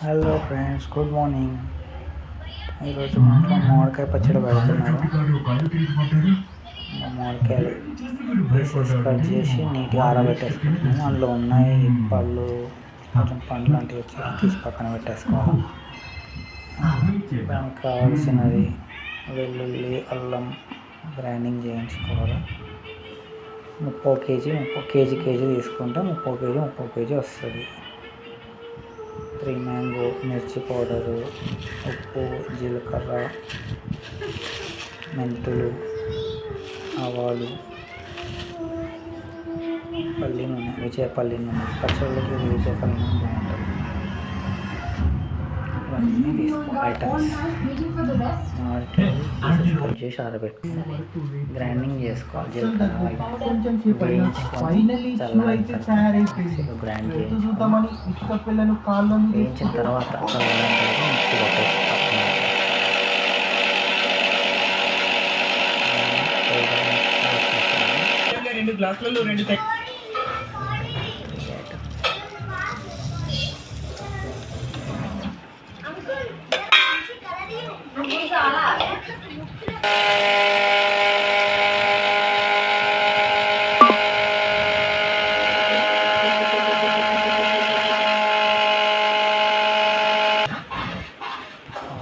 Hello friends, good morning. ఈరోజు మా ఇంట్లో మామిడికాయ పచ్చడి పెడుతున్నారు. మామిడికాయలు పీసెస్ కట్ చేసి నీట్గా ఆరబెట్టేసుకుంటున్నాము. అందులో ఉన్నాయి పళ్ళు, కొంచెం పండ్లు లాంటివి వచ్చి తీసి పక్కన పెట్టేసుకోవాలి. దానికి కావాల్సినది వెల్లుల్లి, అల్లం గ్రైండింగ్ చేయించుకోవాలి. 30 కేజీ తీసుకుంటే 30 కేజీ వస్తుంది. 3 మ్యాంగో, మిర్చి పౌడరు, ఉప్పు, జీలకర్ర, మెంతులు, ఆవాలు, పల్లి నూనె, విజయపల్లి నూనె. పచ్చళ్ళకి విజయపల్లి నూనె బాగుంటుంది. ఇవన్నీ తీసుకోవాలి ఐటమ్స్. మామిడికాయలు కట్ చేసి ఆరబెట్టుకోవాలి. గ్రైండింగ్ చేసుకోవాలి. జీలకర్ర వేయించుకొని గ్రైండ్ వేయించిన తర్వాత మిక్సీ పట్టేసి పక్కన 2 గ్లాసులలో 2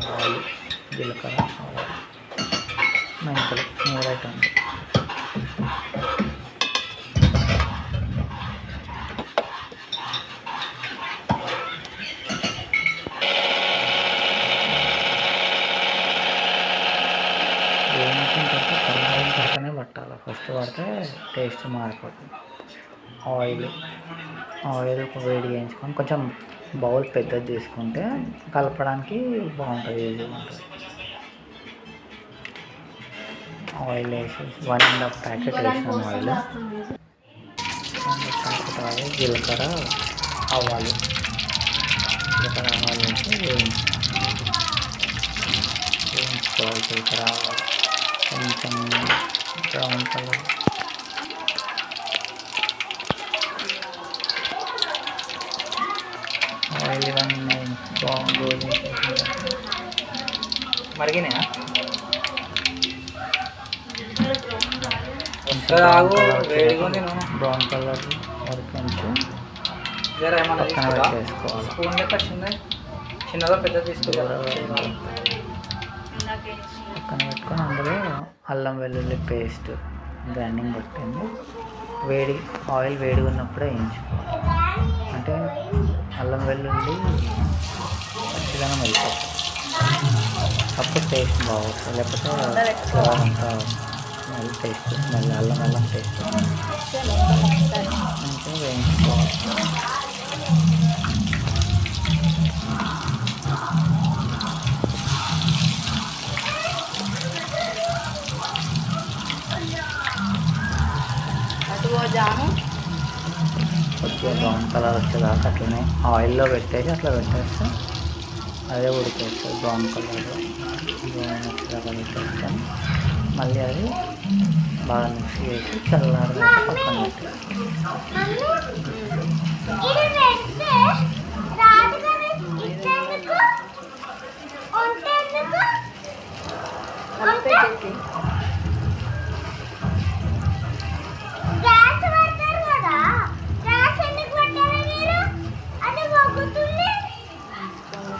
ఆవాలు, జీలకర్ర, మెంతులు 3 ఐటమ్స్. వేయించిన తర్వాత చల్లారిన తర్వాతనే పట్టాలి. ఫస్ట్ పడితే టేస్ట్ మారిపోతుంది. ఆయిల్ వేడి చేయించుకొని కొంచెం బౌల్ పెద్దది తీసుకుంటే కలపడానికి బాగుంటుంది, ఈజీగా ఉంటుంది. ఆయిల్ వేసి 1.5 ప్యాకెట్ వేసాను. ఆయిల్ జీలకర్ర ఆవాలు వేసి వేయించుకోవాలి. జీలకర్ర ఆవాలు కొంచెం బ్రౌన్ కలర్ ఆయిల్ ఇవన్నీ బాగుంది. మరిగినాయా? బ్రౌన్ కలర్ వరకు పక్కన పెట్టేసుకోవాలి. స్పూన్ లెక్క చిన్నదో పెద్ద తీసుకోవాలి. పక్కన పెట్టుకొని అందులో అల్లం వెల్లుల్లి పేస్ట్ గ్రైండింగ్ పట్టింది ఆయిల్ వేడిగా ఉన్నప్పుడే వేయించుకోవాలి. అంటే అల్లం వెల్లుల్లి పచ్చిదనం వెళ్ళిపోతుంది. అప్పుడు టేస్ట్ బాగుంటుంది. లేకపోతే అంతా స్మెల్ అల్లం టేస్ట్ మంచిగా వేయించుకోవాలి. కొద్దిగా బ్రౌన్ కలర్ వచ్చేదాకా అట్లనే ఆయిల్లో పెట్టేసి అట్లా పెట్టేస్తే అదే ఉడికేస్తుంది. బ్రౌన్ వచ్చేదాకా పెట్టేస్తాం. మళ్ళీ అది బాగా మిక్స్ చేసి చల్లారదాకా పక్కన పెట్టేస్తాం.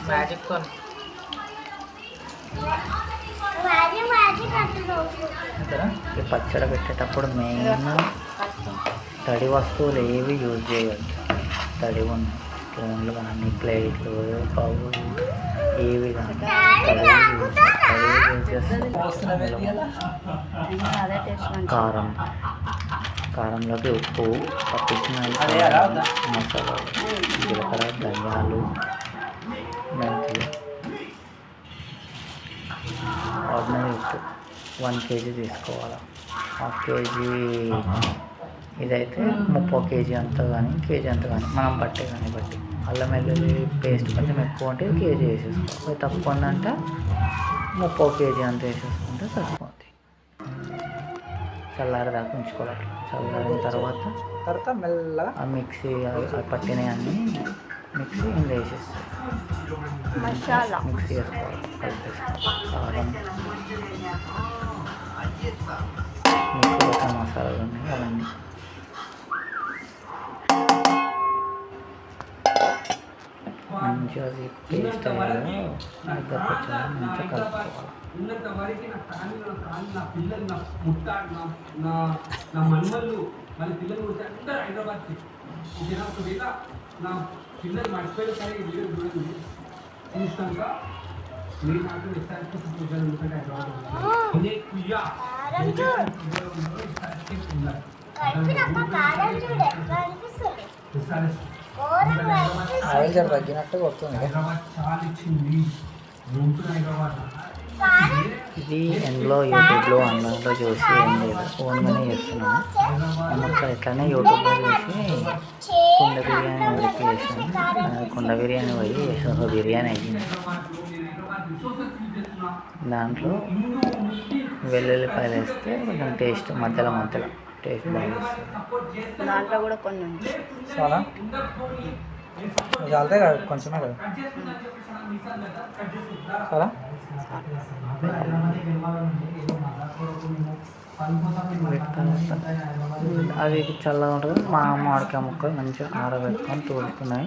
మ్యాజిక్ ఈ పచ్చడి పెట్టేటప్పుడు మెయిన్ తడి వస్తువులు ఏవి యూజ్ చేయవద్దు. తడి ఉన్న స్పూన్లు కానీ ప్లేట్లు బౌల్ ఏవి కానీ యూజ్ చేస్తే కారంలోకి ఉప్పు, పప్పిసిన మసాలా, జీలకర్ర, ధనియాలు, మెంతులు, ఆర్డినరీ ఉప్పు 1 కేజీ తీసుకోవాలి. 1/2 కేజీ ఇదైతే 30 కేజీ అంత కానీ కేజీ అంత కానీ మనం బట్టి అల్లం వెల్లుల్లి పేస్ట్ కొంచెం ఎక్కువ ఉంటే కేజీ వేసేసుకోవాలి. తక్కువ ఉందంటే 30 కేజీ అంత వేసేసుకుంటే సరిపోతుంది. చల్లారదాకా ఉంచుకోవాలి. చల్లారిన తర్వాత మెల్లగా ఆ మిక్సీ పట్టినవన్నీ మిక్సీ ఇందులో వేసేస్తాం. మసాలా మిక్సీ వేసుకోవాలి, కలిపేసుకోవాలి. కారం, మిక్సీ పెట్టిన మసాలాలు ఉన్నాయి అవన్నీ మంచిగా అది పేస్ట్ అయ్యేలా దగ్గరకు వచ్చేలా మంచిగా కలుపుకోవాలి. ఉన్నంత వరకు నా ఫ్యామిలీ నా కాళ్ళు నా పిల్లలు నా ముట్టాడు నా మన్మళ్ళు వాళ్ళ పిల్లలు ఉంటే అందరూ హైదరాబాద్కి ఓకేనా. ఒకవేళ నా పిల్లలు మర్చిపోయిన సరే వీడియో చూడండి చూసినాక మీరు నాకు ఎస్ఆర్కి చూసాను. ఎందుకంటే హైదరాబాద్ ఆయిల్ జర తగ్గినట్టు కొడుతుంది. హైదరాబాద్ చాలా ఇచ్చింది గుంటూరు హైదరాబాద్. ఇది ఎందులో యూట్యూబ్లో ఆన్లైన్లో చూసి ఏం లేదు, ఓన్గానే చేస్తున్నాను. ఒకసారి ఇట్లానే యూట్యూబ్లో చూసి కుండ బిర్యానీ వరకు చేసాను. కుండ బిర్యానీ పోయి ఒక బిర్యానీ అయ్యింది. దాంట్లో వెల్లుల్లిపాయలు వేస్తే కొంచెం టేస్ట్ మధ్యలో టేస్ట్ బాగా వస్తుంది. దాంట్లో కూడా కొన్ని ఉంది. చాలా చాలతే కదా, కొంచెమే కదా. చాలా అది చల్లగా ఉంటుంది. మామిడికాయ ముక్కలు మంచిగా ఆరబెట్టుకొని తోడుకున్నాయి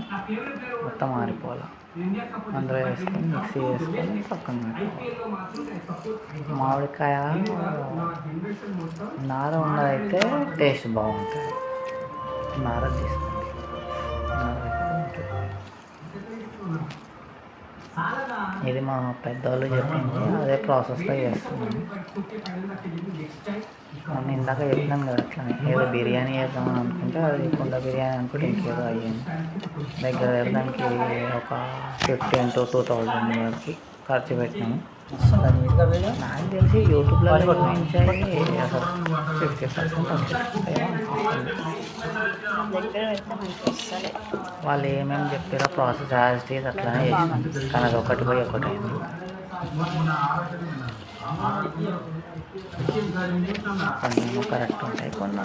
మొత్తం ఆరిపోవాలి. అందులో వేసుకొని మిక్సీ వేసుకొని పక్కన పెట్టుకోవాలి. మామిడికాయ నార ఉన్నదైతే టేస్ట్ బాగుంటుంది. నార తీసుకోండి, నార అయితే ఇది మా పెద్దవాళ్ళు చెప్పింది, అదే ప్రాసెస్లో చేస్తున్నాను. మనం ఇందాక చెప్పినాం కదా అట్లనే ఏదో బిర్యానీ చేద్దామని అనుకుంటే అది కుండ బిర్యానీ అనుకుంటే ఇంకేదో అయ్యింది. దగ్గర దానికి ఒక 15,000 to 2,000 వరకు ఖర్చు పెట్టినాము. నాకు తెలిసి యూట్యూబ్లో చూపించాయి అసలు 50% వాళ్ళు ఏమేమి చెప్పారో ప్రాసెస్ యాజ్ ఇట్ ఈజ్ అట్లానే చేసినాం. కానీ అది ఒకటి పోయి ఒకటి అయింది. కొన్ని కరెక్ట్ ఉంటాయి, కొన్ని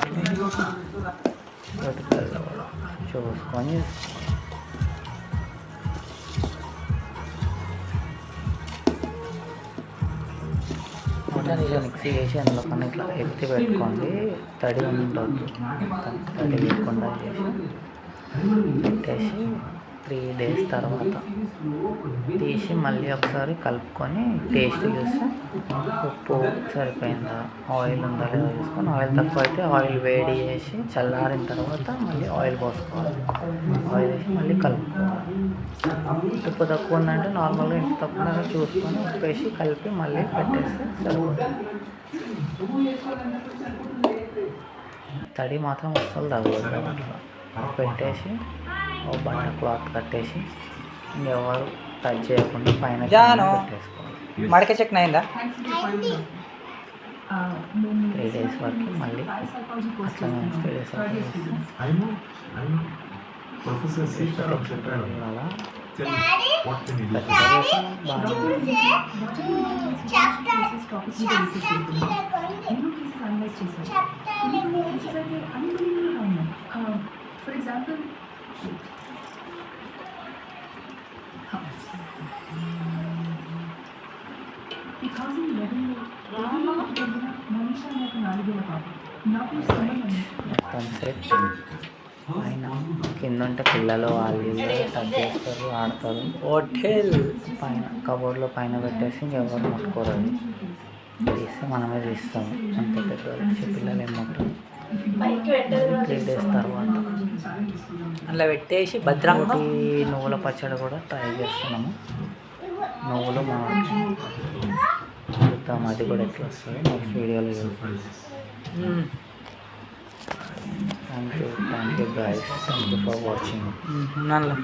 యూట్యూబ్లో కూడా చూసుకొని మిక్సీ వేసి అందులో కానీ ఇట్లా ఎత్తి పెట్టుకోండి. తడి ఉండొద్దు, తడి లేకుండా చేసి పెట్టేసి 3 days తర్వాత తీసి మళ్ళీ ఒకసారి కలుపుకొని టేస్ట్ చూసి ఉప్పు సరిపోయిందా, ఆయిల్ ఉందా లేదా చూసుకొని, ఆయిల్ తక్కువ అయితే ఆయిల్ వేడి చేసి చల్లారిన తర్వాత మళ్ళీ ఆయిల్ పోసుకోవాలి. ఆయిల్ వేసి మళ్ళీ కలుపుకోవాలి. ఉప్పు తక్కువ ఉందంటే నార్మల్గా ఇంత తక్కువ చూసుకొని ఉప్పు వేసి కలిపి మళ్ళీ పెట్టేస్తే సరిపోతుంది. తడి మాత్రం అస్సలు తగ్గదు. అట్లా పెట్టేసి ఒక బట్ట క్లాత్ కట్టేసి ఇంకెవరు టచ్ చేయకుండా పైన పెట్టేసుకోవాలి. మడక చెక్ అయిందా? 3 days వరకు మళ్ళీ అట్లా 3 days వరకు ఫర్ ఎగ్జాంపుల్ ఈ హౌసింగ్ లెవెల్లో మనిషి నాకు 4 పాప నాకు మొత్తం సెట్ పైన కింద ఉంటే పిల్లలు వాళ్ళు టచ్ చేస్తారు, ఆడతారు. హోటల్ పైన కబోర్డ్లో పైన పెట్టేసి ఇంకెవరు ముట్టుకోరు. తీస్తే మనమే తీస్తాము అంతే. పెద్దవాళ్ళు పిల్లలు ఏమంటారు 3 days తర్వాత అలా పెట్టేసి భద్రంగా నువ్వుల పచ్చడి కూడా ట్రై చేస్తున్నాము. నువ్వులు మామిడి చూద్దాం అది కూడా ఎట్లా వస్తుంది నెక్స్ట్ వీడియోలో చూద్దాం. Thank you guys, thank you for watching. మళ్ళా